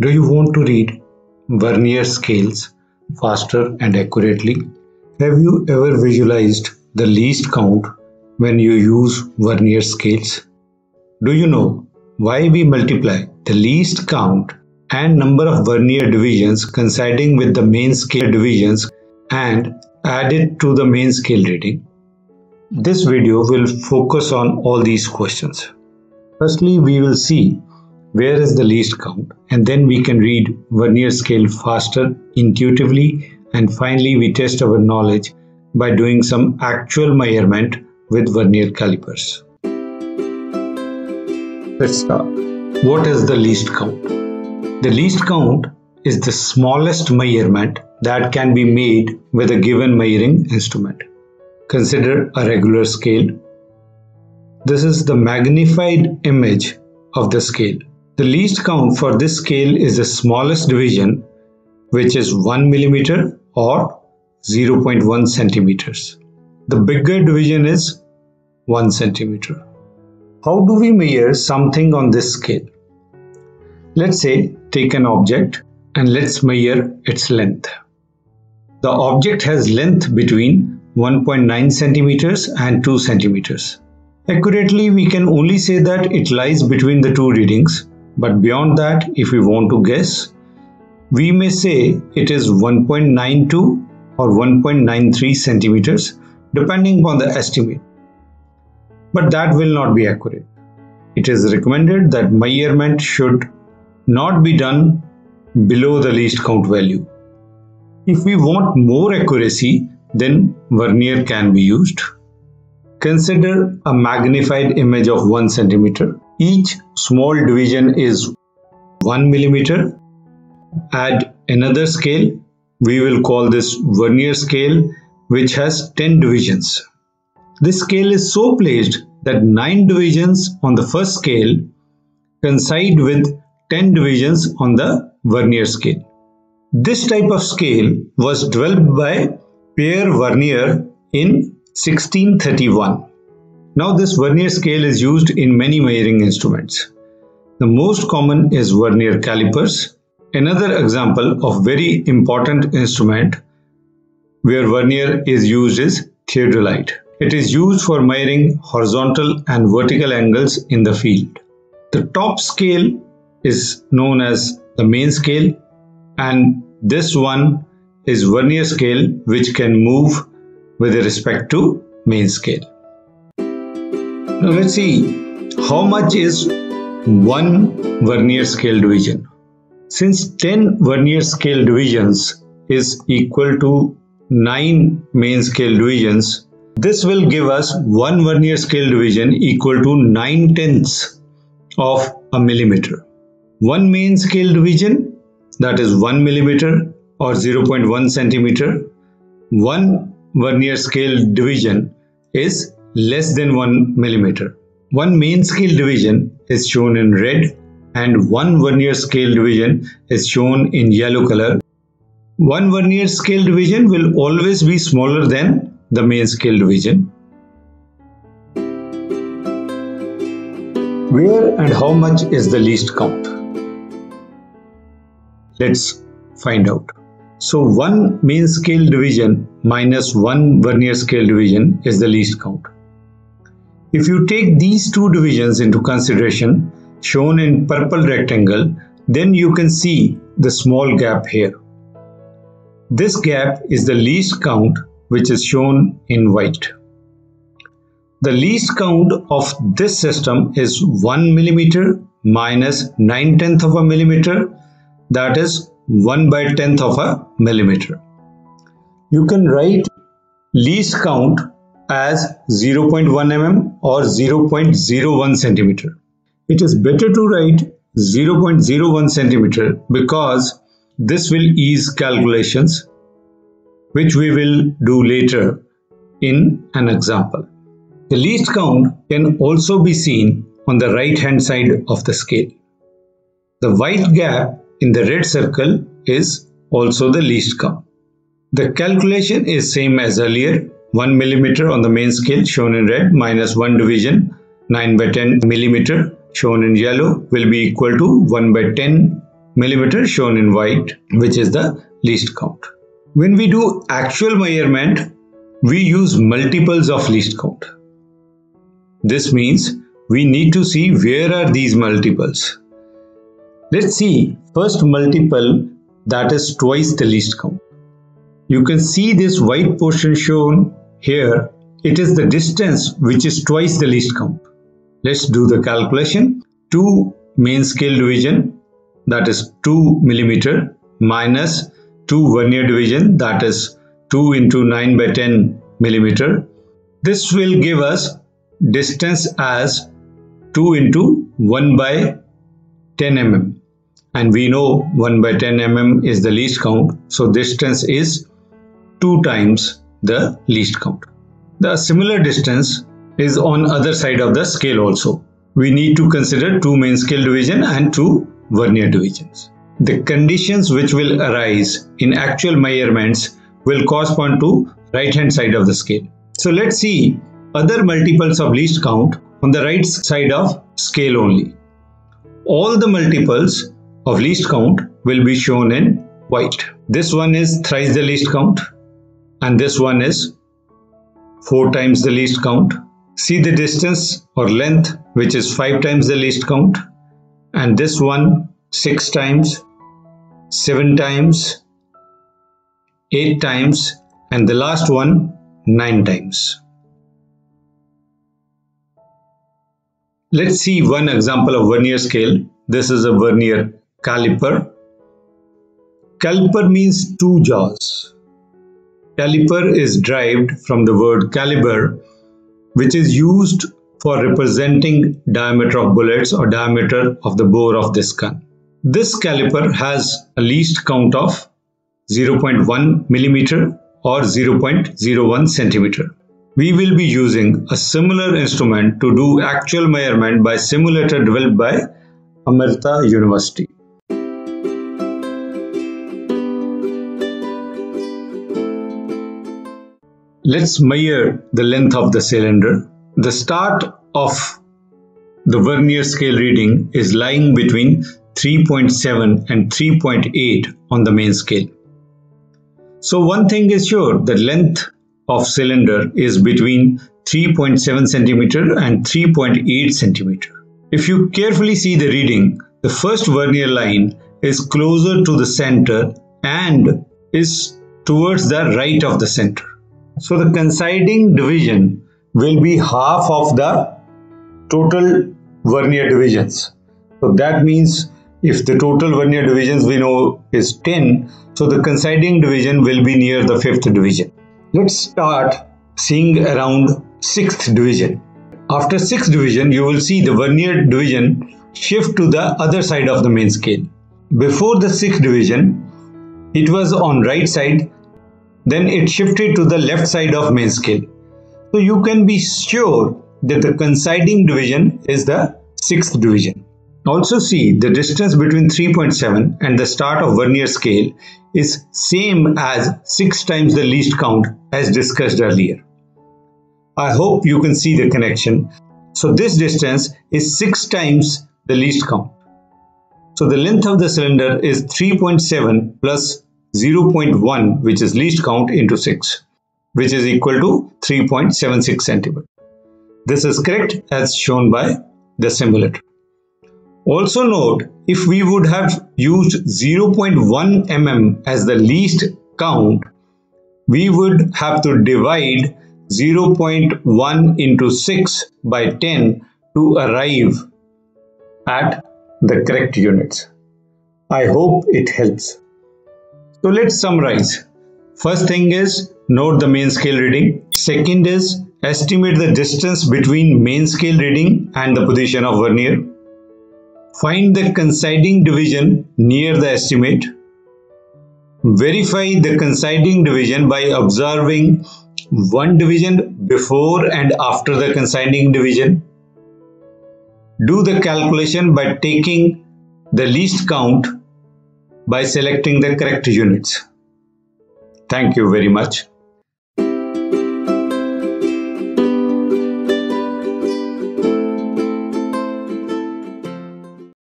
Do you want to read vernier scales faster and accurately? Have you ever visualized the least count when you use vernier scales? Do you know why we multiply the least count and number of vernier divisions coinciding with the main scale divisions and add it to the main scale reading? This video will focus on all these questions. Firstly, we will see where is the least count, and then we can read vernier scale faster, intuitively, and finally we test our knowledge by doing some actual measurement with vernier calipers. Let's start. What is the least count? The least count is the smallest measurement that can be made with a given measuring instrument. Consider a regular scale. This is the magnified image of the scale. The least count for this scale is the smallest division, which is 1 millimeter or 0.1 centimeters. The bigger division is 1 centimeter. How do we measure something on this scale? Let's say take an object and let's measure its length. The object has length between 1.9 centimeters and 2 centimeters. Accurately, we can only say that it lies between the two readings, but beyond that, if we want to guess, we may say it is 1.92 or 1.93 centimeters, depending upon the estimate. But that will not be accurate. It is recommended that measurement should not be done below the least count value. If we want more accuracy, then vernier can be used. Consider a magnified image of 1 centimeter. Each small division is 1 millimeter. Add another scale. We will call this vernier scale, which has 10 divisions. This scale is so placed that 9 divisions on the first scale coincide with 10 divisions on the vernier scale. This type of scale was developed by Pierre Vernier in 1631. Now this vernier scale is used in many measuring instruments. The most common is vernier calipers. Another example of very important instrument where vernier is used is theodolite. It is used for measuring horizontal and vertical angles in the field. The top scale is known as the main scale, and this one is vernier scale, which can move with respect to main scale. Now let's see how much is one vernier scale division. Since 10 vernier scale divisions is equal to 9 main scale divisions, this will give us one vernier scale division equal to 9/10 of a millimeter. One main scale division, that is 1 millimeter or 0.1 centimeter. One vernier scale division is less than 1 millimeter. One main scale division is shown in red and one vernier scale division is shown in yellow color. One vernier scale division will always be smaller than the main scale division. Where and how much is the least count? Let's find out. So one main scale division minus one vernier scale division is the least count. If you take these two divisions into consideration, shown in purple rectangle, then you can see the small gap here. This gap is the least count, which is shown in white. The least count of this system is 1 millimeter minus 9/10 of a millimeter, that is 1/10 of a millimeter. You can write least count as 0.1 mm or 0.01 centimeter. It is better to write 0.01 centimeter because this will ease calculations, which we will do later in an example. The least count can also be seen on the right hand side of the scale. The white gap in the red circle is also the least count. The calculation is same as earlier. 1 millimeter on the main scale shown in red minus 1 division 9/10 millimeter shown in yellow will be equal to 1/10 millimeter shown in white, which is the least count. When we do actual measurement, we use multiples of least count. This means we need to see where are these multiples. Let's see first multiple, that is twice the least count. You can see this white portion shown here. It is the distance which is twice the least count. Let's do the calculation. 2 main scale division, that is 2 millimeter, minus 2 vernier division, that is 2 into 9 by 10 millimeter. This will give us distance as 2 into 1 by 10 mm. And we know 1 by 10 mm is the least count. So distance is 2 times the least count. The similar distance is on other side of the scale also. We need to consider 2 main scale division and 2 vernier divisions. The conditions which will arise in actual measurements will correspond to right hand side of the scale. So let's see other multiples of least count on the right side of scale only. All the multiples of least count will be shown in white. This one is thrice the least count, and this one is 4 times the least count. See the distance or length, which is 5 times the least count, and this one 6 times, 7 times, 8 times, and the last one 9 times. Let's see one example of vernier scale. This is a vernier caliper. Caliper means 2 jaws. Caliper is derived from the word caliber, which is used for representing diameter of bullets or diameter of the bore of this gun. This caliper has a least count of 0.1 millimeter or 0.01 centimeter. We will be using a similar instrument to do actual measurement by simulator developed by Amrita University. Let's measure the length of the cylinder. The start of the vernier scale reading is lying between 3.7 and 3.8 on the main scale. So one thing is sure, the length of cylinder is between 3.7 centimeter and 3.8 centimeter. If you carefully see the reading, the first vernier line is closer to the center and is towards the right of the center. So the coinciding division will be half of the total vernier divisions. So that means if the total vernier divisions we know is 10, so the coinciding division will be near the 5th division. Let's start seeing around 6th division. After 6th division, you will see the vernier division shift to the other side of the main scale. Before the 6th division, it was on right side, then it shifted to the left side of main scale. So you can be sure that the coinciding division is the 6th division. Also see the distance between 3.7 and the start of vernier scale is same as 6 times the least count as discussed earlier. I hope you can see the connection. So this distance is 6 times the least count. So the length of the cylinder is 3.7 plus 0.1, which is least count, into 6, which is equal to 3.76 centimeter. This is correct as shown by the simulator. Also note, if we would have used 0.1 mm as the least count, we would have to divide 0.1 into 6 by 10 to arrive at the correct units. I hope it helps. So let's summarize. First thing is note the main scale reading. Second is estimate the distance between main scale reading and the position of vernier. Find the coinciding division near the estimate. Verify the coinciding division by observing one division before and after the coinciding division. Do the calculation by taking the least count by selecting the correct units. Thank you very much.